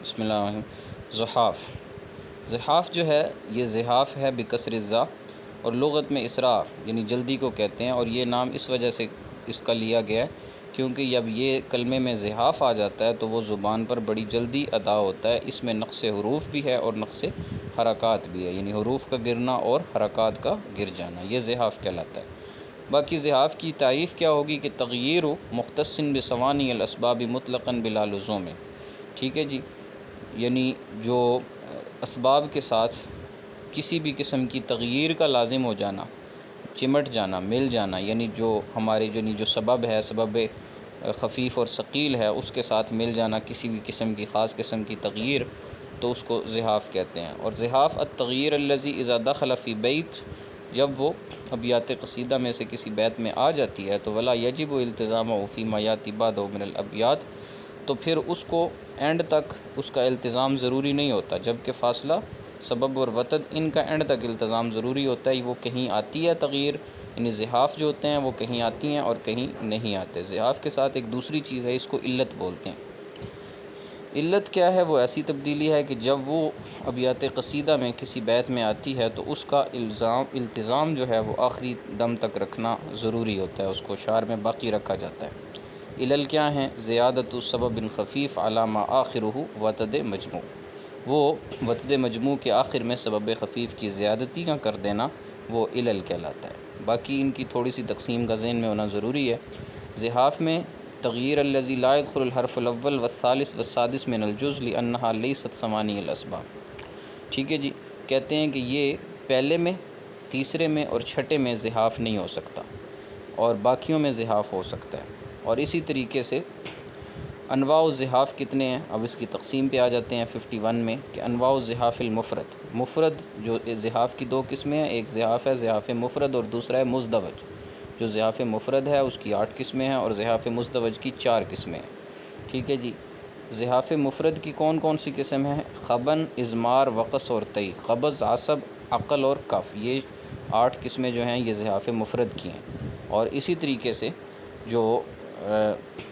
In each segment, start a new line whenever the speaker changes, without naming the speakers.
بسم اللہ الرحمن الرحیم۔ زحاف، زحاف جو ہے یہ زحاف ہے بکسر الزا، اور لغت میں اسراء یعنی جلدی کو کہتے ہیں، اور یہ نام اس وجہ سے اس کا لیا گیا ہے کیونکہ جب یہ کلمے میں زحاف آ جاتا ہے تو وہ زبان پر بڑی جلدی ادا ہوتا ہے۔ اس میں نقص حروف بھی ہے اور نقص حرکات بھی ہے، یعنی حروف کا گرنا اور حرکات کا گر جانا، یہ زحاف کہلاتا ہے۔ باقی زحاف کی تعریف کیا ہوگی کہ تغییر مختص بثوانی الاسباب مطلقاً بلا لزوم، ٹھیک ہے جی، یعنی جو اسباب کے ساتھ کسی بھی قسم کی تغییر کا لازم ہو جانا، چمٹ جانا، مل جانا، یعنی جو ہمارے جو سبب ہے، سبب خفیف اور ثقیل ہے، اس کے ساتھ مل جانا کسی بھی قسم کی خاص قسم کی تغییر، تو اس کو زحاف کہتے ہیں۔ اور زحاف التغییر الذی اذا دخل فی بیت، جب وہ ابیات قصیدہ میں سے کسی بیت میں آ جاتی ہے تو ولا یجب التزامہ فیما یاتی بعدہ من الابیات، تو پھر اس کو اینڈ تک اس کا التزام ضروری نہیں ہوتا، جبکہ فاصلہ سبب اور وتد ان کا اینڈ تک التزام ضروری ہوتا ہے۔ وہ کہیں آتی ہے تغییر، یعنی زحاف جو ہوتے ہیں وہ کہیں آتی ہیں اور کہیں نہیں آتے۔ زحاف کے ساتھ ایک دوسری چیز ہے، اس کو علت بولتے ہیں۔ علت کیا ہے؟ وہ ایسی تبدیلی ہے کہ جب وہ ابیات قصیدہ میں کسی بیت میں آتی ہے تو اس کا التزام جو ہے وہ آخری دم تک رکھنا ضروری ہوتا ہے، اس کو شعر میں باقی رکھا جاتا ہے۔ علل کیا ہیں؟ زیادت سبب خفیف علی ما آخرہ وتد مجموع، وہ وتد مجموع کے آخر میں سبب خفیف کی زیادتی کا کر دینا وہ علل کہلاتا ہے۔ باقی ان کی تھوڑی سی تقسیم کا ذہن میں ہونا ضروری ہے۔ زحاف میں تغییر الذی لا يدخل الحرف الاول والثالث والسادس من الجزء لانھا لیست ثمانی الاسباب، ٹھیک ہے جی، کہتے ہیں کہ یہ پہلے میں، تیسرے میں اور چھٹے میں زحاف نہیں ہو سکتا، اور باقیوں میں زحاف ہو سکتا ہے۔ اور اسی طریقے سے انواع الزحاف کتنے ہیں؟ اب اس کی تقسیم پہ آ جاتے ہیں 51 میں، کہ انواع الزحاف المفرد، مفرد جو زحاف کی دو قسمیں ہیں، ایک زحاف ہے زحاف مفرد اور دوسرا ہے مزدوج۔ جو زحاف مفرد ہے اس کی 8 قسمیں ہیں اور زحاف مزدوج کی 4 قسمیں ہیں، ٹھیک ہے جی۔ زحاف مفرد کی کون کون سی قسم ہیں؟ خبن، اضمار، وقص اور طی، قبض، عصب، عقل اور کف، یہ 8 قسمیں جو ہیں یہ زحاف مفرد کی ہیں۔ اور اسی طریقے سے جو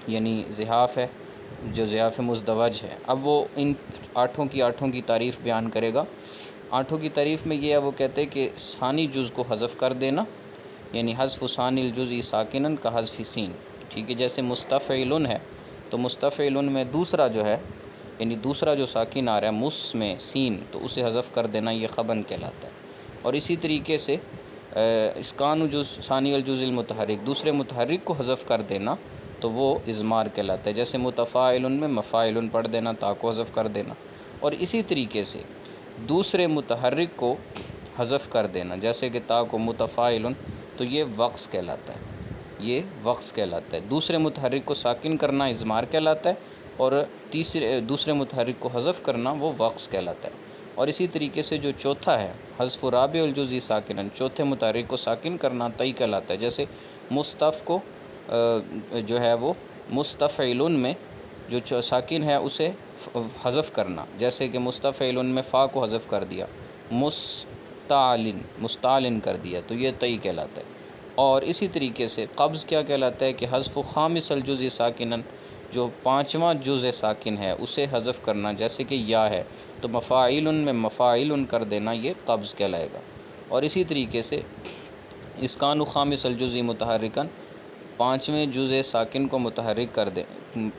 یعنی زحاف ہے، جو زحاف مزدوج ہے، اب وہ ان 8 کی تعریف بیان کرے گا۔ 8 کی تعریف میں یہ ہے، وہ کہتے ہیں کہ ثانی جز کو حذف کر دینا، یعنی حذف ثانی الجزء ساکنن کا حذف سین، ٹھیک ہے۔ جیسے مستفعل ہے تو مستفعل میں دوسرا جو ہے، یعنی دوسرا جو ساکن آ رہا ہے مس میں سین، تو اسے حذف کر دینا یہ خبن کہلاتا ہے۔ اور اسی طریقے سے اسکان جز ثانی الجزء المتحرک، دوسرے متحرک کو حذف کر دینا تو وہ اضمار کہلاتا ہے۔ جیسے متفاعل میں مفاعل پڑھ دینا، تا کو حذف کر دینا۔ اور اسی طریقے سے دوسرے متحرک کو حذف کر دینا، جیسے کہ تا کو متفاعل، تو یہ وقص کہلاتا ہے، یہ وقص کہلاتا ہے۔ دوسرے متحرک کو ساکن کرنا اضمار کہلاتا ہے، اور دوسرے متحرک کو حذف کرنا وہ وقص کہلاتا ہے۔ اور اسی طریقے سے جو چوتھا ہے حذف رابع الجزء ساکنن، چوتھے متحرک کو ساکن کرنا طی کہلاتا ہے۔ جیسے مستف کو جو ہے وہ مستفعل میں جو ساکن ہے اسے حذف کرنا، جیسے کہ مستفعل میں فا کو حذف کر دیا، مستعلن کر دیا، تو یہ طی کہلاتا ہے۔ اور اسی طریقے سے قبض کیا کہلاتا ہے کہ حذف خامس الجزء ساکنن، جو 5واں جزء ساکن ہے اسے حذف کرنا، جیسے کہ یا ہے تو مفاعل میں مفاعل کر دینا، یہ قبض کہلائے گا۔ اور اسی طریقے سے اسکان خامس الجزء متحرکن، 5ویں جزء ساکن کو متحرک کر دے،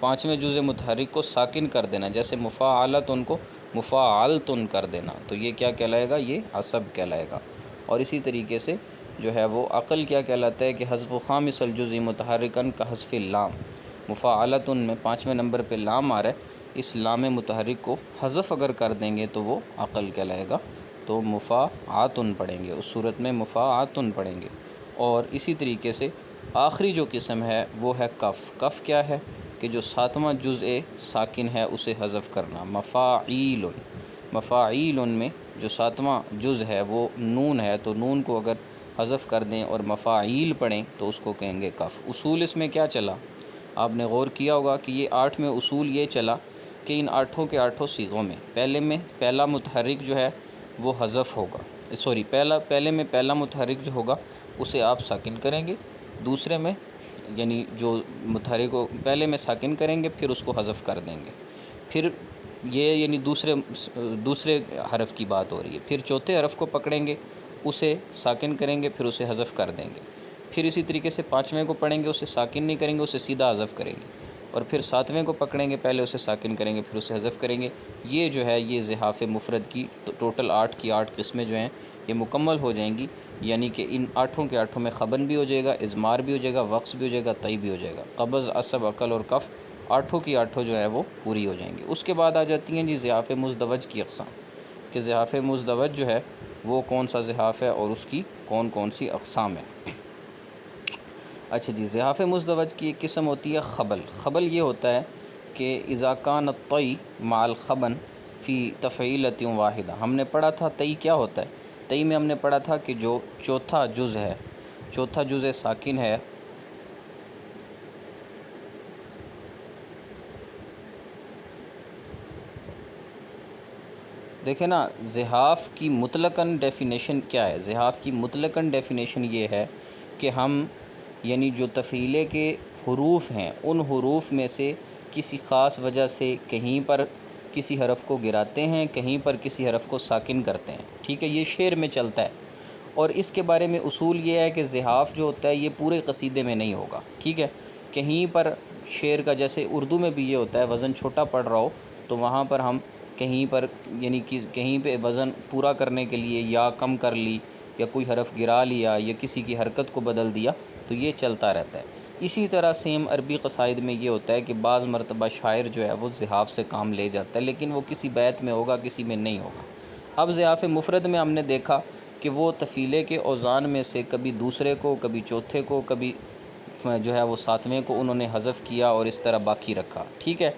5ویں جزء متحرک کو ساکن کر دینا، جیسے مفاعلتن کو مفاعلتن کر دینا، تو یہ کیا کہلائے گا؟ یہ عصب کہلائے گا۔ اور اسی طریقے سے جو ہے وہ عقل کیا کہلاتا ہے کہ حذف خامس الجزء متحرکن کا حذف لام، مفاعلتن میں 5ویں نمبر پہ لام آ رہا ہے، اس لام متحرک کو حذف اگر کر دیں گے تو وہ عقل کہلائے گا، تو مفاعاتن پڑھیں گے، اس صورت میں مفاعاتن پڑھیں گے۔ اور اسی طریقے سے آخری جو قسم ہے وہ ہے کف۔ کف کیا ہے؟ کہ جو 7واں جزء ساکن ہے اسے حذف کرنا، مفاعیل، مفاعیل میں جو 7واں جز ہے وہ نون ہے، تو نون کو اگر حذف کر دیں اور مفاعیل پڑھیں تو اس کو کہیں گے کف۔ اصول اس میں کیا چلا؟ آپ نے غور کیا ہوگا کہ یہ 8 میں اصول یہ چلا کہ ان 8 کے 8 صیغوں میں پہلا متحرک جو ہے وہ حذف ہوگا، پہلے میں پہلا متحرک جو ہوگا اسے آپ ساکن کریں گے، دوسرے میں یعنی جو متحرک کو پہلے میں ساکن کریں گے پھر اس کو حذف کر دیں گے، پھر یہ یعنی دوسرے حرف کی بات ہو رہی ہے۔ پھر چوتھے حرف کو پکڑیں گے، اسے ساکن کریں گے، پھر اسے حذف کر دیں گے۔ پھر اسی طریقے سے پانچویں کو پڑھیں گے، اسے ساکن نہیں کریں گے، اسے سیدھا حذف کریں گے، اور پھر ساتویں کو پکڑیں گے، پہلے اسے ساکن کریں گے، پھر اسے حذف کریں گے۔ یہ جو ہے یہ زحاف مفرد کی ٹوٹل 8 کی 8 قسمیں جو ہیں یہ مکمل ہو جائیں گی، یعنی کہ ان 8 کے 8 میں خبن بھی ہو جائے گا، اضمار بھی ہو جائے گا، وقص بھی ہو جائے گا، طی بھی ہو جائے گا، قبض، عصب، عقل اور کف 8 کی 8 جو ہے وہ پوری ہو جائیں گی۔ اس کے بعد آ جاتی ہیں جی زحاف مزدوج کی اقسام، کہ زحاف مزدوج جو ہے وہ کون سا زحاف ہے اور اس کی کون کون سی اقسام ہیں۔ اچھا جی، زحاف مزدوج کی ایک قسم ہوتی ہے خبل۔ خبل یہ ہوتا ہے کہ اذا کان الطی مع الخبن فی تفعیلۃ واحدہ۔ ہم نے پڑھا تھا طی کیا ہوتا ہے، طی میں ہم نے پڑھا تھا کہ جو چوتھا جز ہے، چوتھا جز ساکن ہے، دیکھیں نا زحاف کی مطلقاً ڈیفینیشن کیا ہے۔ زحاف کی مطلقاً ڈیفینیشن یہ ہے کہ ہم یعنی جو تفعیلے کے حروف ہیں ان حروف میں سے کسی خاص وجہ سے کہیں پر کسی حرف کو گراتے ہیں، کہیں پر کسی حرف کو ساکن کرتے ہیں، ٹھیک ہے، یہ شعر میں چلتا ہے۔ اور اس کے بارے میں اصول یہ ہے کہ زحاف جو ہوتا ہے یہ پورے قصیدے میں نہیں ہوگا، ٹھیک ہے، کہیں پر شعر کا جیسے اردو میں بھی یہ ہوتا ہے وزن چھوٹا پڑ رہا ہو تو وہاں پر ہم کہیں پر یعنی کہ کہیں پہ وزن پورا کرنے کے لیے یا کم کر لی یا کوئی حرف گرا لیا یا کسی کی حرکت کو بدل دیا تو یہ چلتا رہتا ہے۔ اسی طرح سیم عربی قصائد میں یہ ہوتا ہے کہ بعض مرتبہ شاعر جو ہے وہ زحاف سے کام لے جاتا ہے، لیکن وہ کسی بیت میں ہوگا، کسی میں نہیں ہوگا۔ اب زحاف مفرد میں ہم نے دیکھا کہ وہ تفعیلے کے اوزان میں سے کبھی دوسرے کو، کبھی چوتھے کو، کبھی جو ہے وہ ساتویں کو انہوں نے حذف کیا اور اس طرح باقی رکھا، ٹھیک ہے۔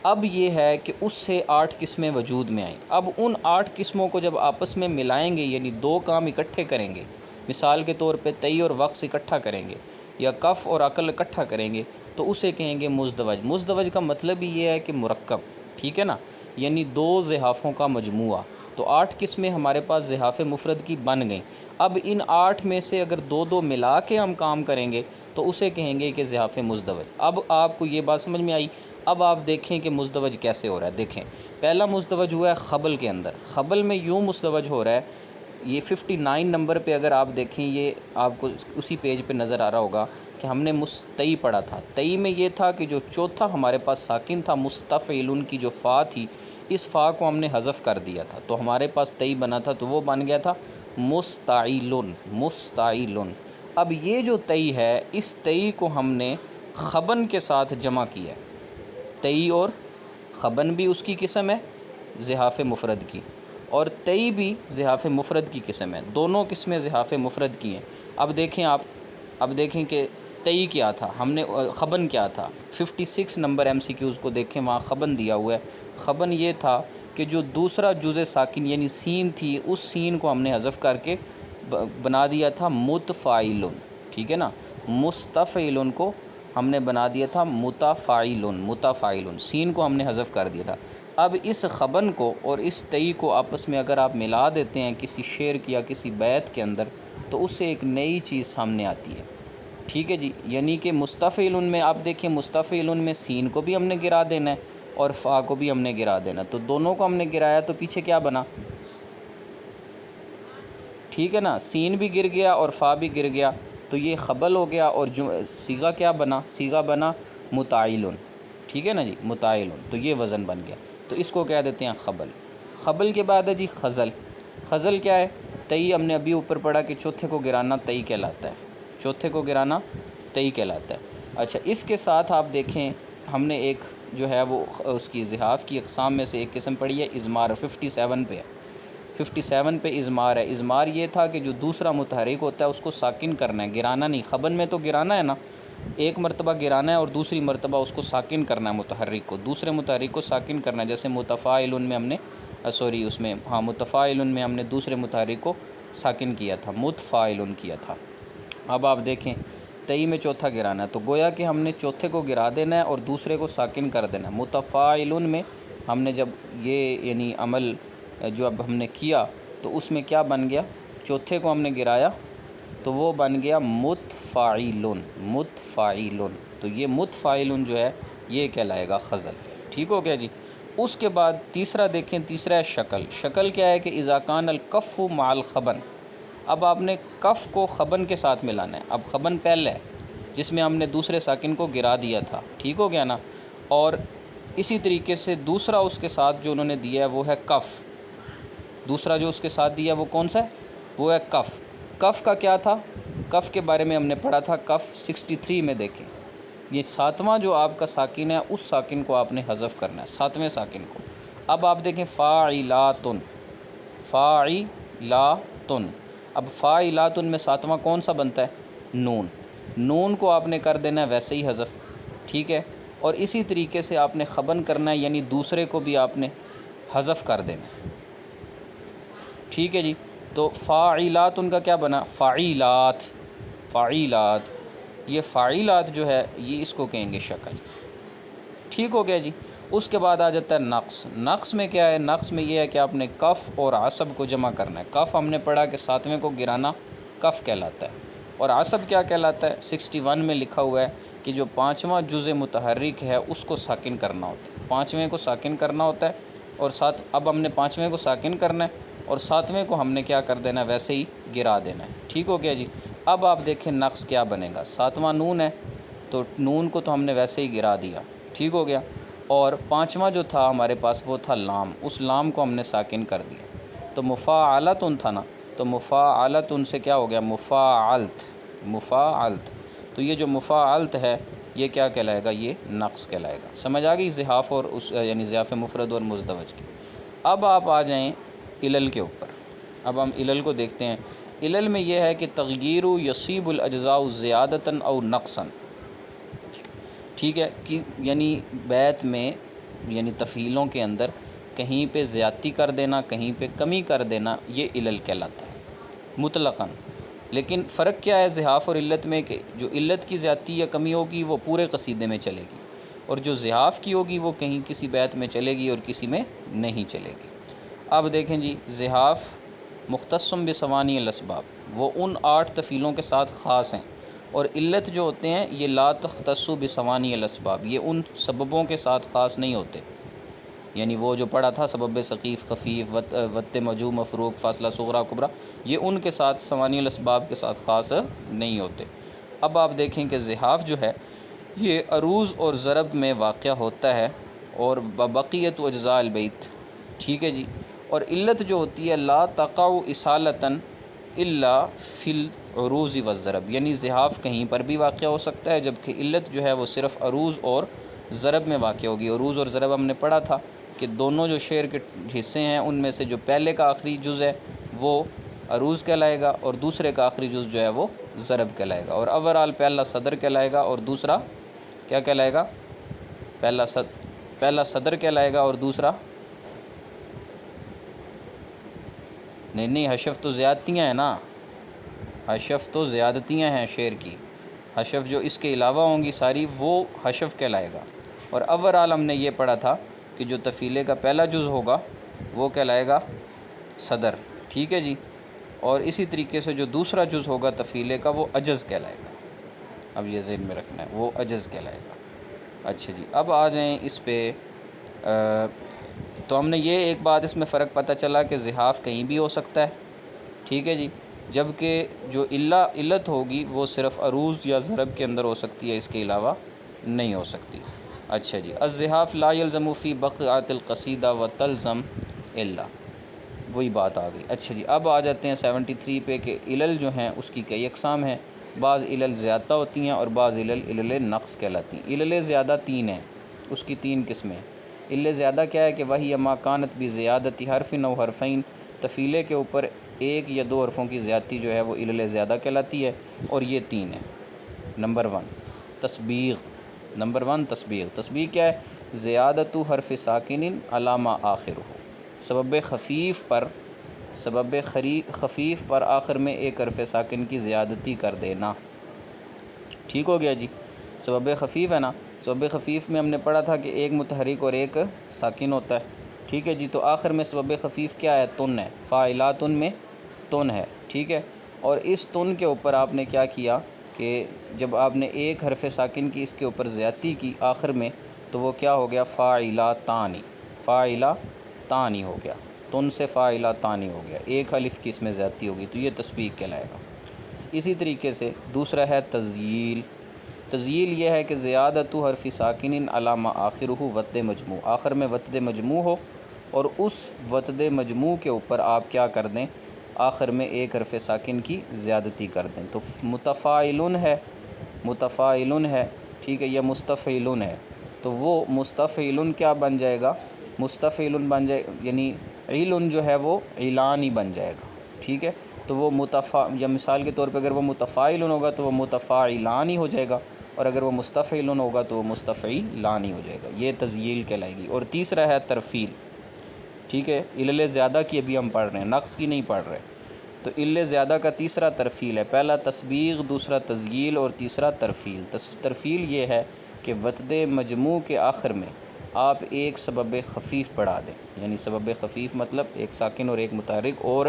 اب یہ ہے کہ اس سے 8 قسمیں وجود میں آئیں۔ اب ان 8 قسموں کو جب آپس میں ملائیں گے، یعنی 2 کام اکٹھے کریں گے، مثال کے طور پہ طی اور وقص اکٹھا کریں گے یا کف اور عقل اکٹھا کریں گے تو اسے کہیں گے مزدوج۔ مزدوج کا مطلب ہی یہ ہے کہ مرکب، ٹھیک ہے نا، یعنی 2 زحافوں کا مجموعہ۔ تو 8 قسمیں ہمارے پاس زحاف مفرد کی بن گئیں۔ اب ان 8 میں سے اگر 2 ملا کے ہم کام کریں گے تو اسے کہیں گے کہ زحاف مزدوج۔ اب آپ کو یہ بات سمجھ میں آئی؟ اب آپ دیکھیں کہ مزدوج کیسے ہو رہا ہے۔ دیکھیں پہلا مزدوج ہوا ہے خبل کے اندر، خبل میں یوں مزدوج ہو رہا ہے، یہ 59 نمبر پہ اگر آپ دیکھیں، یہ آپ کو اسی پیج پہ نظر آ رہا ہوگا کہ ہم نے مستعی پڑھا تھا۔ طی میں یہ تھا کہ جو چوتھا ہمارے پاس ساکن تھا مستفعلن کی جو فا تھی، اس فا کو ہم نے حذف کر دیا تھا تو ہمارے پاس طی بنا تھا، تو وہ بن گیا تھا مستعیلن، مستعیلن۔ اب یہ جو طی ہے اس طی کو ہم نے خبن کے ساتھ جمع کیا ہے۔ طی اور خبن بھی اس کی قسم ہے زحاف مفرد کی، اور طی بھی زحاف مفرد کی قسم ہے، دونوں قسمیں زحاف مفرد کی ہیں۔ اب دیکھیں آپ، اب دیکھیں کہ طی کیا تھا، ہم نے خبن کیا تھا۔ 56 نمبر MCQs کو دیکھیں، وہاں خبن دیا ہوا ہے۔ خبن یہ تھا کہ جو دوسرا جزء ساکن یعنی سین تھی، اس سین کو ہم نے حذف کر کے بنا دیا تھا متفاعلن، ٹھیک ہے نا، مستفعلن کو ہم نے بنا دیا تھا متفاعلن، متفاعلن، سین کو ہم نے حذف کر دیا تھا۔ اب اس خبن کو اور اس طی کو آپس میں اگر آپ ملا دیتے ہیں کسی شعر کی یا کسی بیت کے اندر تو اس سے ایک نئی چیز سامنے آتی ہے، ٹھیک ہے جی، یعنی کہ مستفعلن میں آپ دیکھیں، مستفعلن میں سین کو بھی ہم نے گرا دینا ہے اور فا کو بھی ہم نے گرا دینا، تو دونوں کو ہم نے گرایا تو پیچھے کیا بنا، ٹھیک ہے نا، سین بھی گر گیا اور فا بھی گر گیا تو یہ خبل ہو گیا، اور جو صیغہ کیا بنا، صیغہ بنا متعیلن، ٹھیک ہے نا جی، متعیلن، تو یہ وزن بن گیا، تو اس کو کہہ دیتے ہیں خبل۔ خبل کے بعد ہے جی خزل۔ خزل کیا ہے؟ طی ہم نے ابھی اوپر پڑھا کہ چوتھے کو گرانا طی کہلاتا ہے، چوتھے کو گرانا طی کہلاتا ہے۔ اچھا، اس کے ساتھ آپ دیکھیں ہم نے ایک جو ہے وہ اس کی زحاف کی اقسام میں سے ایک قسم پڑھی ہے اضمار، 57 پہ ہے، 57 پہ اضمار ہے۔ اضمار یہ تھا کہ جو دوسرا متحرک ہوتا ہے اس کو ساکن کرنا ہے، گرانا نہیں۔ خبن میں تو گرانا ہے نا، ایک مرتبہ گرانا ہے اور دوسری مرتبہ اس کو ساکن کرنا ہے، متحرک کو، دوسرے متحرک کو ساکن کرنا ہے، جیسے متفاعلن میں ہم نے اس میں متفاعلن میں ہم نے دوسرے متحرک کو ساکن کیا تھا، متفاعلن کیا تھا۔ اب آپ دیکھیں طی میں چوتھا گرانا ہے تو گویا کہ ہم نے چوتھے کو گرا دینا ہے اور دوسرے کو ساکن کر دینا ہے۔ متفاعلن میں ہم نے جب یہ یعنی عمل جو اب ہم نے کیا تو اس میں کیا بن گیا، چوتھے کو ہم نے گرایا تو وہ بن گیا متفاعلن، متفاعلن، تو یہ متفاعلن جو ہے یہ کہلائے گا خزل، ٹھیک ہو گیا جی۔ اس کے بعد تیسرا دیکھیں، تیسرا ہے شکل۔ شکل کیا ہے کہ اذا کان الکف مع الخبن، اب آپ نے کف کو خبن کے ساتھ ملانا ہے۔ اب خبن پہلے ہے جس میں ہم نے دوسرے ساکن کو گرا دیا تھا، ٹھیک ہو گیا نا، اور اسی طریقے سے دوسرا اس کے ساتھ جو انہوں نے دیا ہے وہ ہے کف۔ دوسرا جو اس کے ساتھ دیا وہ کون سا ہے؟ وہ ہے کف۔ کف کا کیا تھا؟ کف کے بارے میں ہم نے پڑھا تھا، کف 63 میں دیکھیں، یہ ساتواں جو آپ کا ساکن ہے اس ساکن کو آپ نے حذف کرنا ہے، ساتویں ساکن کو۔ اب آپ دیکھیں فاعلاتن، فاعلاتن، اب فاعلاتن میں ساتواں کون سا بنتا ہے؟ نون۔ نون کو آپ نے کر دینا ہے ویسے ہی حذف، ٹھیک ہے، اور اسی طریقے سے آپ نے خبن کرنا ہے، یعنی دوسرے کو بھی آپ نے حذف کر دینا ہے، ٹھیک ہے جی۔ تو فاعلات ان کا کیا بنا؟ فاعلات، فاعلات، یہ فاعلات جو ہے یہ اس کو کہیں گے شکل، ٹھیک ہو گیا جی۔ اس کے بعد آ جاتا ہے نقص۔ نقص میں کیا ہے؟ نقص میں یہ ہے کہ آپ نے کف اور عصب کو جمع کرنا ہے۔ کف ہم نے پڑھا کہ ساتویں کو گرانا کف کہلاتا ہے، اور عصب کیا کہلاتا ہے؟ 61 میں لکھا ہوا ہے کہ جو پانچواں جزء متحرک ہے اس کو ساکن کرنا ہوتا ہے، پانچویں کو ساکن کرنا ہوتا ہے، اور اب ہم نے پانچویں کو ساکن کرنا ہے اور ساتویں کو ہم نے کیا کر دینا ہے؟ ویسے ہی گرا دینا ہے، ٹھیک ہو گیا جی۔ اب آپ دیکھیں نقص کیا بنے گا۔ ساتواں نون ہے تو نون کو تو ہم نے ویسے ہی گرا دیا، ٹھیک ہو گیا، اور پانچواں جو تھا ہمارے پاس وہ تھا لام، اس لام کو ہم نے ساکن کر دیا، تو مفاعلتن تھا نا، تو مفاعلتن سے کیا ہو گیا؟ مفاعلت، مفاعلت، تو یہ جو مفاعلت ہے یہ کیا کہلائے گا؟ یہ نقص کہلائے گا۔ سمجھ آ گئی زحاف اور اس یعنی ضیاف مفرد اور مزدوج کی۔ اب آپ آ جائیں علل کے اوپر۔ اب ہم علل کو دیکھتے ہیں۔ علل میں یہ ہے کہ تغییر یصیب الاجزاء زیادتاً او نقصاً، ٹھیک ہے، کہ یعنی بیت میں یعنی تفعیلوں کے اندر کہیں پہ زیادتی کر دینا، کہیں پہ کمی کر دینا، یہ علل کہلاتا ہے مطلقاً۔ لیکن فرق کیا ہے زحاف اور علت میں؟ کہ جو علت کی زیادتی یا کمی ہوگی وہ پورے قصیدے میں چلے گی، اور جو زحاف کی ہوگی وہ کہیں کسی بیت میں چلے گی اور کسی میں نہیں چلے گی۔ اب دیکھیں جی، زحاف مختصم بثوانی الاسباب، وہ ان 8 تفعیلوں کے ساتھ خاص ہیں، اور علت جو ہوتے ہیں یہ لا تختص بثوانی الاسباب، یہ ان سببوں کے ساتھ خاص نہیں ہوتے، یعنی وہ جو پڑھا تھا سبب ثقیف، خفیف، وط مجوع، مفروق، فاصلہ صغریٰ کبریٰ، یہ ان کے ساتھ ثوانی الاسباب کے ساتھ خاص نہیں ہوتے۔ اب آپ دیکھیں کہ زحاف جو ہے یہ عروض اور ضرب میں واقع ہوتا ہے، اور بقیت اجزاء البیت، ٹھیک ہے جی۔ اور علت جو ہوتی ہے لا تقع اصالتاً الا فی العروض والضرب، یعنی زحاف کہیں پر بھی واقع ہو سکتا ہے، جبکہ علت جو ہے وہ صرف عروض اور ضرب میں واقع ہوگی۔ عروض اور ضرب ہم نے پڑھا تھا کہ دونوں جو شعر کے حصے ہیں ان میں سے جو پہلے کا آخری جز ہے وہ عروض کہلائے گا، اور دوسرے کا آخری جز جو ہے وہ ضرب کہلائے گا، اور اوورال پہلا صدر کہلائے گا اور دوسرا کیا کہلائے گا؟ پہلا صدر کہلائے گا اور دوسرا نہیں، حشف تو زیادتیاں ہیں نا، حشف تو زیادتیاں ہیں شعر کی، حشف جو اس کے علاوہ ہوں گی ساری وہ حشف کہلائے گا، اور اوورال ہم نے یہ پڑھا تھا کہ جو تفعیلے کا پہلا جز ہوگا وہ کہلائے گا صدر، ٹھیک ہے جی، اور اسی طریقے سے جو دوسرا جز ہوگا تفعیلے کا وہ عجز کہلائے گا۔ اب یہ ذہن میں رکھنا ہے، وہ عجز کہلائے گا۔ اچھا جی، اب آ جائیں اس پہ، تو ہم نے یہ ایک بات اس میں فرق پتہ چلا کہ زحاف کہیں بھی ہو سکتا ہے، ٹھیک ہے جی، جبکہ جو علت ہوگی وہ صرف عروض یا ضرب کے اندر ہو سکتی ہے، اس کے علاوہ نہیں ہو سکتی۔ اچھا جی، الزحاف لا يلزم فی بقعۃ القصیدہ وتلزم الا، وہی بات آ گئی۔ اچھا جی، اب آ جاتے ہیں 73 پہ کہ علل جو ہیں اس کی کئی اقسام ہیں۔ بعض علل زیادہ ہوتی ہیں اور بعض علل نقص کہلاتی ہیں۔ علل زیادہ 3 ہیں، اس کی 3 قسمیں۔ علل زیادہ کیا ہے کہ وہی ما کانت بزیادتی حرف او حرفین، تفعیلے کے اوپر 1 یا 2 حرفوں کی زیادتی جو ہے وہ علل زیادہ کہلاتی ہے، اور یہ 3 ہیں۔ Number 1 تسبیغ، number 1 تسبیغ۔ تسبیغ کیا ہے؟ زیادت حرف ساکن علی ما آخرہ، سبب خفیف پر آخر میں ایک حرف ساکن کی زیادتی کر دینا، ٹھیک ہو گیا جی۔ سبب خفیف ہے نا، سبب خفیف میں ہم نے پڑھا تھا کہ ایک متحرک اور ایک ساکن ہوتا ہے، ٹھیک ہے جی، تو آخر میں سبب خفیف کیا ہے؟ تن ہے، فاعلاتن میں تن ہے، ٹھیک ہے، اور اس تن کے اوپر آپ نے کیا کیا کہ جب آپ نے ایک حرف ساکن کی اس کے اوپر زیادتی کی آخر میں تو وہ کیا ہو گیا؟ فاعلاتانی، فاعلہ تانی ہو گیا، تن سے فاعلہ تانی ہو گیا، ایک الف کی اس میں زیادتی ہوگی تو یہ تسبیغ کہلائے گا۔ اسی طریقے سے دوسرا ہے تزییل۔ تزییل یہ ہے کہ زیادت حرف ساکن علی ما آخرہ وطد مجموع، آخر میں وطد مجموع ہو اور اس وطد مجموع کے اوپر آپ کیا کر دیں، آخر میں ایک حرف ساکن کی زیادتی کر دیں۔ تو متفاعلن ہے، متفاعلن ہے، ٹھیک ہے، یا مستفعلن ہے، تو وہ مستفعلن کیا بن جائے گا، مستفعلن بن جائے، یعنی علن جو ہے وہ علان ہی بن جائے گا، ٹھیک ہے۔ تو وہ یا مثال کے طور پہ اگر وہ متفاعلن ہوگا تو وہ متفاعلان ہی ہو جائے گا، اور اگر وہ مستفعلن ہوگا تو وہ مستفعلان ہی ہو جائے گا، یہ تزییل کہلائے گی۔ اور تیسرا ہے ترفیل، ٹھیک ہے، علل زیادہ کی ابھی ہم پڑھ رہے ہیں، نقص کی نہیں پڑھ رہے۔ تو علل زیادہ کا تیسرا ترفیل ہے، پہلا تسبیغ، دوسرا تزییل اور تیسرا ترفیل۔ ترفیل یہ ہے کہ وطد مجموع کے آخر میں آپ ایک سبب خفیف بڑھا دیں، یعنی سبب خفیف مطلب ایک ساکن اور ایک متحرک اور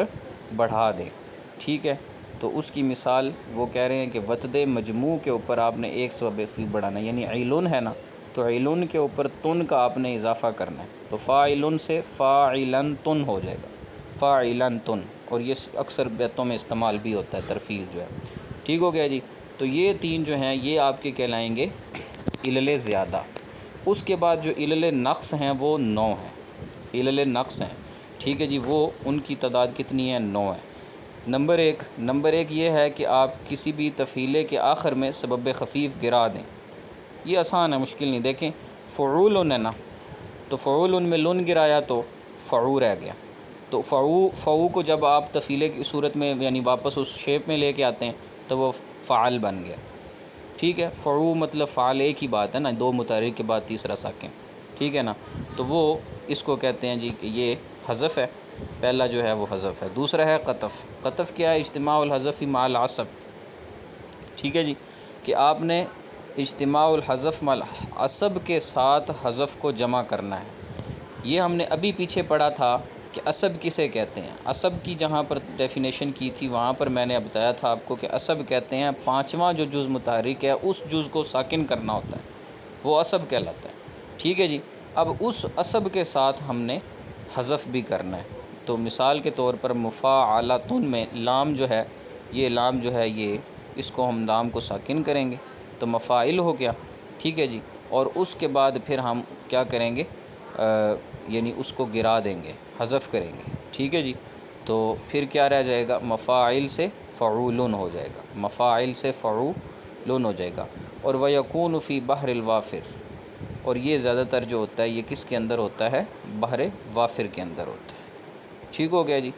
بڑھا دیں، ٹھیک ہے۔ تو اس کی مثال وہ کہہ رہے ہیں کہ وطد مجموع کے اوپر آپ نے ایک سبب خفیف بڑھانا ہے، یعنی علن ہے نا، تو علن کے اوپر تن کا آپ نے اضافہ کرنا ہے، تو فاعلن سے فاعلن تن ہو جائے گا، فاعلن تن، اور یہ اکثر بیتوں میں استعمال بھی ہوتا ہے ترفیل جو ہے، ٹھیک ہو گیا جی۔ تو یہ تین جو ہیں یہ آپ کے کہلائیں گے علل زیادہ۔ اس کے بعد جو علل نقص ہیں وہ 9 ہیں، علل نقص ہیں، ٹھیک ہے جی، وہ ان کی تعداد کتنی ہے، 9 ہے۔ نمبر ایک یہ ہے کہ آپ کسی بھی تفعیلے کے آخر میں سبب خفیف گرا دیں، یہ آسان ہے، مشکل نہیں۔ دیکھیں فعول ہے نا، تو فعول میں لن گرایا تو فعو رہ گیا، تو فعو کو جب آپ تفعیلے کی صورت میں یعنی واپس اس شیپ میں لے کے آتے ہیں تو وہ فعال بن گیا، ٹھیک ہے۔ فعو مطلب فعال ایک ہی بات ہے نا، دو متحرک کے بعد تیسرا ساکن، ٹھیک ہے نا۔ تو وہ اس کو کہتے ہیں جی کہ یہ حذف ہے، پہلا جو ہے وہ حذف ہے۔ دوسرا ہے قطف۔ قطف کیا ہے، اجتماع الحذف مع العصب، ٹھیک ہے جی، کہ آپ نے اجتماع الحذف مع العصب کے ساتھ حذف کو جمع کرنا ہے۔ یہ ہم نے ابھی پیچھے پڑھا تھا کہ عصب کسے کہتے ہیں، عصب کی جہاں پر ڈیفینیشن کی تھی وہاں پر میں نے بتایا تھا آپ کو کہ عصب کہتے ہیں پانچواں جو جز متحرک ہے اس جز کو ساکن کرنا ہوتا ہے، وہ عصب کہلاتا ہے، ٹھیک ہے جی۔ اب اس عصب کے ساتھ ہم نے حذف بھی کرنا ہے، تو مثال کے طور پر مفاعلتن میں لام جو ہے، یہ لام جو ہے یہ اس کو ہم لام کو ساکن کریں گے تو مفاعل ہو گیا، ٹھیک ہے جی۔ اور اس کے بعد پھر ہم کیا کریں گے، یعنی اس کو گرا دیں گے، حذف کریں گے، ٹھیک ہے جی۔ تو پھر کیا رہ جائے گا، مفاعل سے فعولن ہو جائے گا، مفاعل سے فعولن ہو جائے گا۔ اور وَيَكُونُ فِي بَحْرِ الْوَافِرِ، اور یہ زیادہ تر جو ہوتا ہے یہ کس کے اندر ہوتا ہے، بحر وافر کے اندر ہوتا ہے، ٹھیک ہو گیا جی۔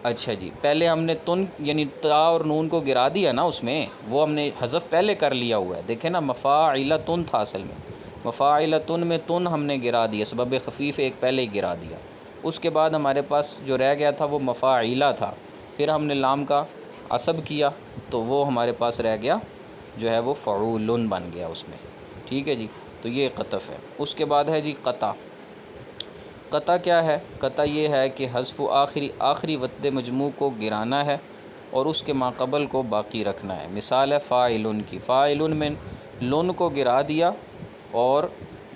اچھا جی، پہلے ہم نے تن یعنی تا اور نون کو گرا دیا نا، اس میں وہ ہم نے حذف پہلے کر لیا ہوا ہے، دیکھیں نا مفاعلتن تھا اصل میں، مفاعلتن میں تن ہم نے گرا دیا، سبب خفیف ایک پہلے ہی گرا دیا، اس کے بعد ہمارے پاس جو رہ گیا تھا وہ مفاعلہ تھا، پھر ہم نے لام کا عصب کیا تو وہ ہمارے پاس رہ گیا جو ہے وہ فعولن بن گیا اس میں، ٹھیک ہے جی۔ تو یہ قطف ہے۔ اس کے بعد ہے جی قطع۔ قطع کیا ہے، قطع یہ ہے کہ حذف آخری وطد مجموع کو گرانا ہے اور اس کے ماقبل کو باقی رکھنا ہے۔ مثال ہے فاعلن کی، فاعلن میں لن کو گرا دیا اور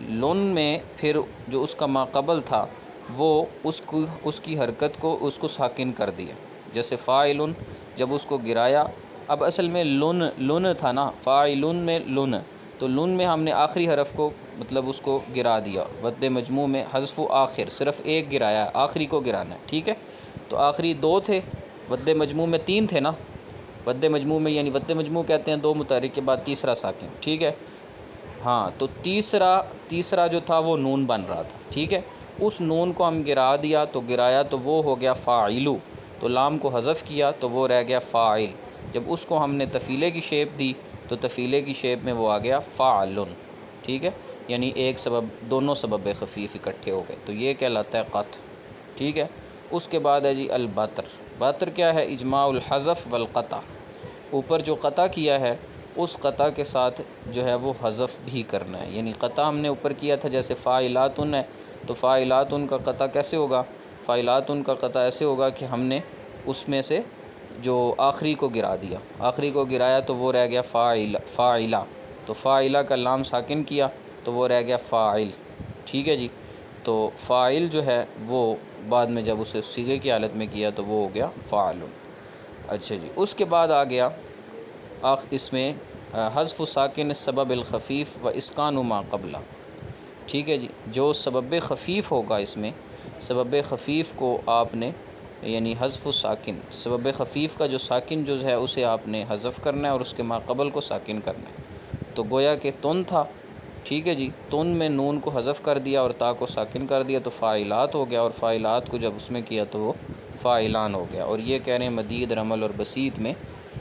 لن میں پھر جو اس کا ماقبل تھا وہ اس کی حرکت کو اس کو ساکن کر دیا، جیسے فاعلن جب اس کو گرایا، اب اصل میں لن تھا نا، فاعلن میں لن، تو لن میں ہم نے آخری حرف کو مطلب اس کو گرا دیا، وطد مجموع میں حذف آخر صرف ایک گرایا، آخری کو گرانا ہے، ٹھیک ہے۔ تو آخری 2 تھے، وطد مجموع میں 3 تھے نا، وطد مجموع میں یعنی وطد مجموع کہتے ہیں 2 متحرک کے بعد تیسرا ساکن، ٹھیک ہے۔ ہاں، تو تیسرا جو تھا وہ نون بن رہا تھا، ٹھیک ہے، اس نون کو ہم گرا دیا تو گرایا تو وہ ہو گیا فاعلو، تو لام کو حذف کیا تو وہ رہ گیا فاعل، جب اس کو ہم نے تفعیلے کی شیپ دی تو تفعیلے کی شیپ میں وہ آ گیا فاعلن، ٹھیک ہے، یعنی ایک سبب، دونوں سبب خفیف اکٹھے ہو گئے، تو یہ کہلاتا ہے قطع، ٹھیک ہے۔ اس کے بعد ہے جی البتر۔ بتر کیا ہے، اجماع الحذف والقطع، اوپر جو قطع کیا ہے اس قطع کے ساتھ جو ہے وہ حذف بھی کرنا ہے، یعنی قطع ہم نے اوپر کیا تھا جیسے فاعلاتن ہے، تو فاعلاتن کا قطع کیسے ہوگا، فاعلاتن کا قطع ایسے ہوگا کہ ہم نے اس میں سے جو آخری کو گرا دیا، آخری کو گرایا تو وہ رہ گیا فاعلہ، تو فاعلہ کا لام ساکن کیا تو وہ رہ گیا فاعل، ٹھیک ہے جی۔ تو فاعل جو ہے وہ بعد میں جب اسے صیغے کی حالت میں کیا تو وہ ہو گیا فاعل۔ اچھا جی، اس کے بعد آ گیا اس میں حذف ساکن السبب الخفیف و اسکان ما قبلہ۔ ٹھیک ہے جی، جو سبب خفیف ہوگا اس میں، سبب خفیف کو آپ نے یعنی حذف ساکن، سبب خفیف کا جو ساکن جو ہے اسے آپ نے حذف کرنا ہے اور اس کے ما قبل کو ساکن کرنا ہے۔ تو گویا کہ تن تھا، ٹھیک ہے جی، تن میں نون کو حذف کر دیا اور تا کو ساکن کر دیا تو فاعلات ہو گیا، اور فاعلات کو جب اس میں کیا تو وہ فاعلان ہو گیا۔ اور یہ کہہ رہے ہیں مدید، رمل اور بسیط میں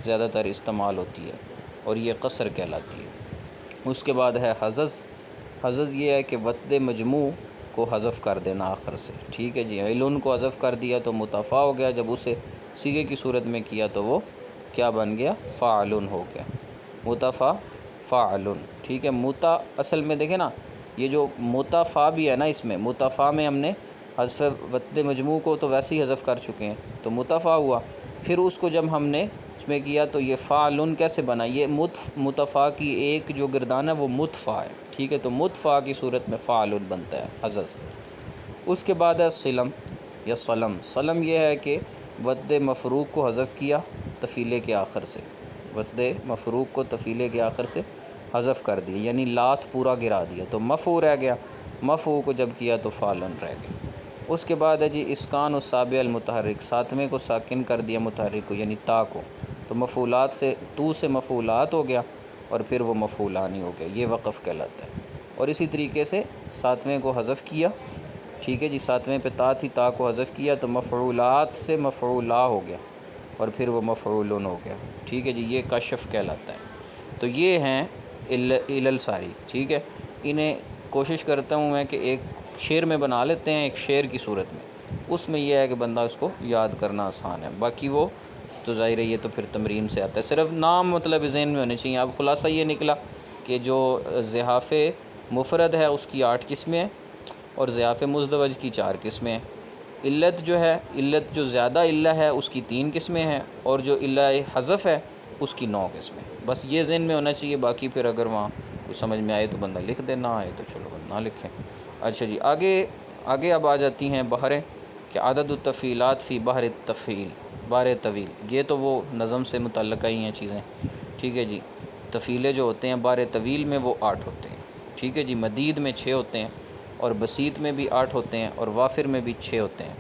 زیادہ تر استعمال ہوتی ہے اور یہ قصر کہلاتی ہے۔ اس کے بعد ہے حزز۔ حزز یہ ہے کہ وطد مجموع کو حذف کر دینا آخر سے، ٹھیک ہے جی، علن کو حذف کر دیا تو متفع ہو گیا، جب اسے صیغے کی صورت میں کیا تو وہ کیا بن گیا؟ فاعلن ہو گیا، متفع فاعلن، ٹھیک ہے۔ متا اصل میں دیکھیں نا، یہ جو متفع بھی ہے نا، اس میں متفع میں ہم نے حذف وطد مجموع کو تو ویسے ہی حذف کر چکے ہیں تو متفع ہوا، پھر اس کو جب ہم نے اس میں کیا تو یہ فاعلن کیسے بنا؟ یہ متفع کی ایک جو گردان ہے وہ متفع ہے، ٹھیک ہے، تو متفع کی صورت میں فاعلن بنتا ہے حزز۔ اس کے بعد ہے صلم یا صلم۔ صلم یہ ہے کہ وطد مفروق کو حذف کیا تفیلے کے آخر سے، وطد مفروق کو تفیلے کے آخر سے حذف کر دیا، یعنی لات پورا گرا دیا تو مفعول رہ گیا، مفعول کو جب کیا تو فاعلن رہ گیا۔ اس کے بعد ہے جی اسکان السابع المتحرک، ساتویں کو ساکن کر دیا متحرک کو یعنی تا کو، تو مفعولات سے تو سے مفعولات ہو گیا اور پھر وہ مفعولانی ہو گیا، یہ وقف کہلاتا ہے۔ اور اسی طریقے سے ساتویں کو حذف کیا، ٹھیک ہے جی، ساتویں پہ تا تھی، تا کو حذف کیا تو مفعولات سے مفعولا ہو گیا اور پھر وہ مفعولن ہو گیا، ٹھیک ہے جی، یہ کشف کہلاتا ہے۔ تو یہ ہیں علل ساری، ٹھیک ہے، انہیں کوشش کرتا ہوں میں کہ ایک شعر میں بنا لیتے ہیں، ایک شعر کی صورت میں، اس میں یہ ہے کہ بندہ اس کو یاد کرنا آسان ہے، باقی وہ تو ظاہر ہے یہ تو پھر تمرین سے آتا ہے، صرف نام مطلب ذہن میں ہونے چاہیے۔ اب خلاصہ یہ نکلا کہ جو زحاف مفرد ہے اس کی 8 قسمیں ہیں اور زحاف مزدوج کی 4 قسمیں ہیں۔ علت جو ہے، علت جو زیادہ علہ ہے اس کی 3 قسمیں ہیں اور جو علہ حذف ہے اس کی 9 قسمیں، بس یہ ذہن میں ہونا چاہیے، باقی پھر اگر وہاں کچھ سمجھ میں آئے تو بندہ لکھ دے، نہ آئے تو چلو نہ لکھیں۔ اچھا جی، آگے اب آ جاتی ہیں بحریں کہ عدد التفعیلات فی بحر التفعیل، بحر طویل، یہ تو وہ نظم سے متعلقہ ہی ہیں چیزیں، ٹھیک ہے جی۔ تفعیلے جو ہوتے ہیں بحر طویل میں وہ 8 ہوتے ہیں، ٹھیک ہے جی، مدید میں 6 ہوتے ہیں اور بسیط میں بھی 8 ہوتے ہیں اور وافر میں بھی 6 ہوتے ہیں،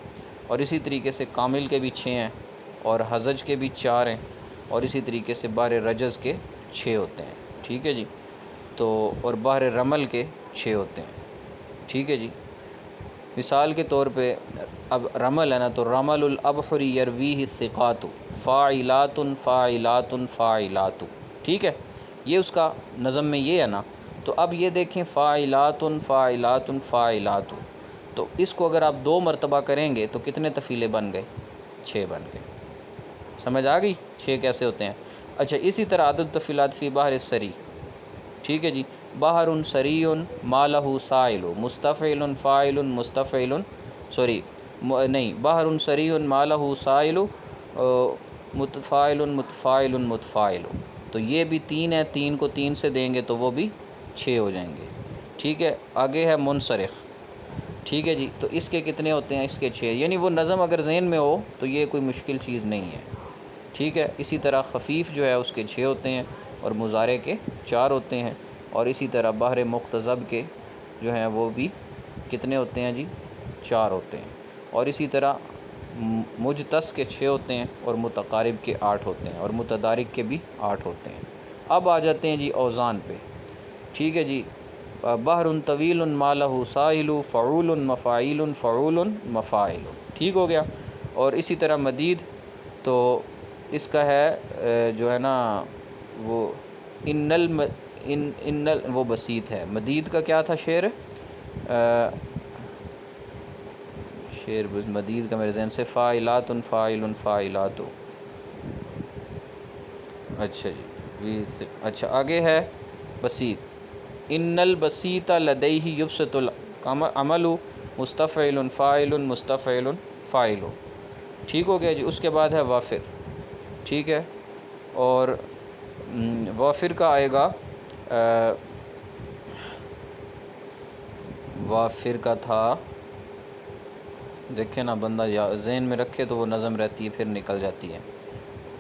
اور اسی طریقے سے کامل کے بھی 6 ہیں اور حزج کے بھی 4 ہیں اور اسی طریقے سے بحر رجز کے 6 ہوتے ہیں، ٹھیک ہے جی، تو اور بحر رمل کے 6 ہوتے ہیں، ٹھیک ہے جی۔ مثال کے طور پہ اب رمل ہے نا، تو رمل الابحر یرویہ الثقات فاعلات فاعلات فاعلات، ٹھیک ہے، یہ اس کا نظم میں یہ ہے نا، تو اب یہ دیکھیں فاعلات فاعلات فاعلات، تو اس کو اگر آپ 2 مرتبہ کریں گے تو کتنے تفعیلے بن گئے؟ 6 بن گئے، سمجھ آ گئی 6 کیسے ہوتے ہیں؟ اچھا، اسی طرح عدد تفعیلات فی بحر السری، ٹھیک ہے جی، بحر سری ما لہ سائل مستفعل فاعل مستفعل، نہیں، بحر سری ما لہ سائل متفاعل متفاعل متفاعل، تو یہ بھی 3 ہے، 3 کو 3 سے دیں گے تو وہ بھی 6 ہو جائیں گے، ٹھیک ہے۔ آگے ہے منصرخ، ٹھیک ہے جی، تو اس کے کتنے ہوتے ہیں؟ اس کے 6، یعنی وہ نظم اگر ذہن میں ہو تو یہ کوئی مشکل چیز نہیں ہے، ٹھیک ہے۔ اسی طرح خفیف جو ہے اس کے 6 ہوتے ہیں اور مضارع کے 4 ہوتے ہیں، اور اسی طرح بحر مختضب کے جو ہیں وہ بھی کتنے ہوتے ہیں جی؟ 4 ہوتے ہیں، اور اسی طرح مجتس کے 6 ہوتے ہیں اور متقارب کے 8 ہوتے ہیں اور متدارک کے بھی 8 ہوتے ہیں۔ اب آ جاتے ہیں جی اوزان پہ، ٹھیک ہے جی، بحر طویل ما لہ ساحل فعول مفاعیل فعول مفاعل، ٹھیک ہو گیا۔ اور اسی طرح مدید تو اس کا ہے جو ہے نا وہ وہ بسیط ہے، مدید کا کیا تھا شعر؟ مدید کا میرے ذہن سے فاعلات فاعل فاعلات، اچھا جی، اچھا آگے ہے بسیط، ان البسیط لدیہ یبسط العمل مستفعل فاعل مستفعل فاعل، ٹھیک ہو گیا جی۔ اس کے بعد ہے وافر، ٹھیک ہے، اور وافر کا آئے گا، وافر کا تھا دیکھیں نا بندہ یا ذہن میں رکھے تو وہ نظم رہتی ہے، پھر نکل جاتی ہے۔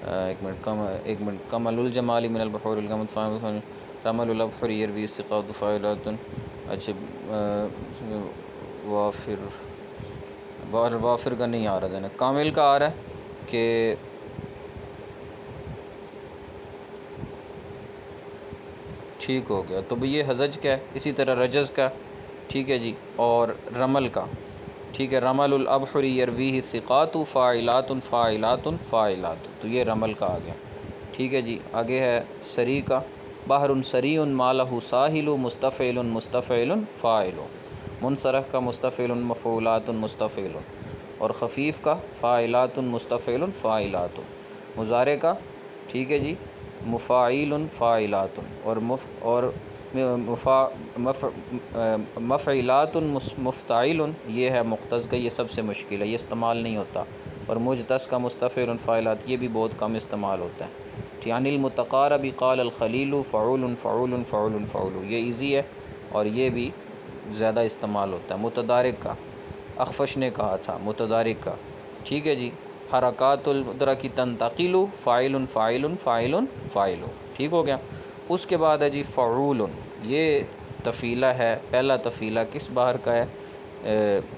ایک منٹ کمل الجمال من البحور الغمد رمل الابحر یروی ثقات فاعلات۔ اچھا وافر، وافر کا نہیں آ رہا ذہن، کامل کا آ رہا ہے کہ ٹھیک ہو گیا۔ تو یہ حزج کا ہے، اسی طرح رجز کا، ٹھیک ہے جی، اور رمل کا، ٹھیک ہے، رمل الابحر یرویہ ثقات فاعلات فاعلات فاعلات، تو یہ رمل کا آ گیا، ٹھیک ہے جی۔ آگے ہے سری کا، بحر سری مالہ ساحل مستفعل مستفعل فاعل، منصرف کا مستفعل مفعولات مستفعل، اور خفیف کا فاعلات مستفعل فاعلات، مضارع کا، ٹھیک ہے جی، مفاعیل فاعلات، اور مفعلات مفتعل، یہ ہے مختص کا، یہ سب سے مشکل ہے، یہ استعمال نہیں ہوتا، اور مجتز کا مستفعل فاعلات، یہ بھی بہت کم استعمال ہوتا ہے۔ یعنی المتقارب قال الخلیل فعول فعول فعول فعول، یہ ایزی ہے اور یہ بھی زیادہ استعمال ہوتا ہے۔ متدارک کا اخفش نے کہا تھا، متدارک کا، ٹھیک ہے جی، حرکات المدرک تنتقل فاعل فاعل فاعل فاعل، ٹھیک ہو گیا۔ اس کے بعد ہے جی فعول، یہ تفیلہ ہے، پہلا تفیلہ کس باہر کا ہے؟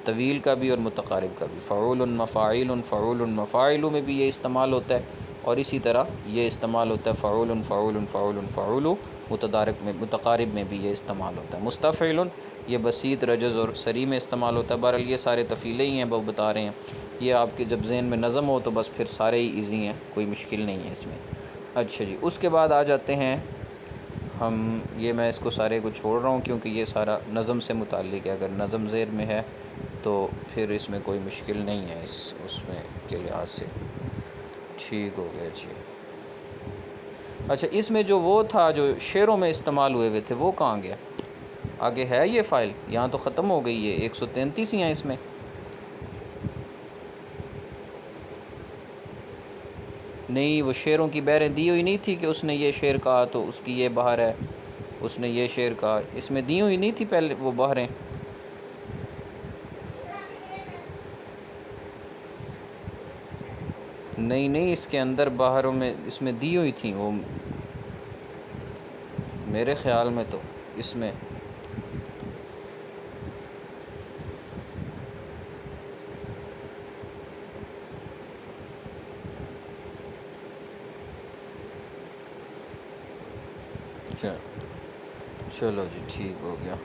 طویل کا بھی اور متقارب کا بھی، فعول مفاعیل فعول مفاعل میں بھی یہ استعمال ہوتا ہے، اور اسی طرح یہ استعمال ہوتا ہے فعول فعول فعول فعول، متدارک میں متقارب میں بھی یہ استعمال ہوتا ہے۔ مستفعل یہ بسیط رجز اور سری میں استعمال ہوتا ہے۔ بہرحال یہ سارے تفیلے ہی ہیں، وہ بتا رہے ہیں، یہ آپ کے جب ذہن میں نظم ہو تو بس پھر سارے ہی ایزی ہیں، کوئی مشکل نہیں ہے اس میں۔ اچھا جی، اس کے بعد آ جاتے ہیں ہم، یہ میں اس کو سارے کو چھوڑ رہا ہوں کیونکہ یہ سارا نظم سے متعلق ہے، اگر نظم ذہن میں ہے تو پھر اس میں کوئی مشکل نہیں ہے، اس میں کے لحاظ سے ٹھیک ہو گیا جی۔ اچھا، اس میں جو وہ تھا جو شعروں میں استعمال ہوئے تھے وہ کہاں گیا؟ آگے ہے یہ فائل، یہاں تو ختم ہو گئی ہے، 133 ہی ہیں اس میں۔ نہیں، وہ شعروں کی بحریں دی ہوئی نہیں تھی کہ اس نے یہ شعر کہا تو اس کی یہ بحر ہے، اس نے یہ شعر کہا، اس میں دی ہوئی نہیں تھی پہلے وہ بحریں؟ نہیں نہیں، اس کے اندر بحروں میں اس میں دی ہوئی تھیں وہ، میرے خیال میں تو اس میں چلو جی ٹھیک ہو گیا۔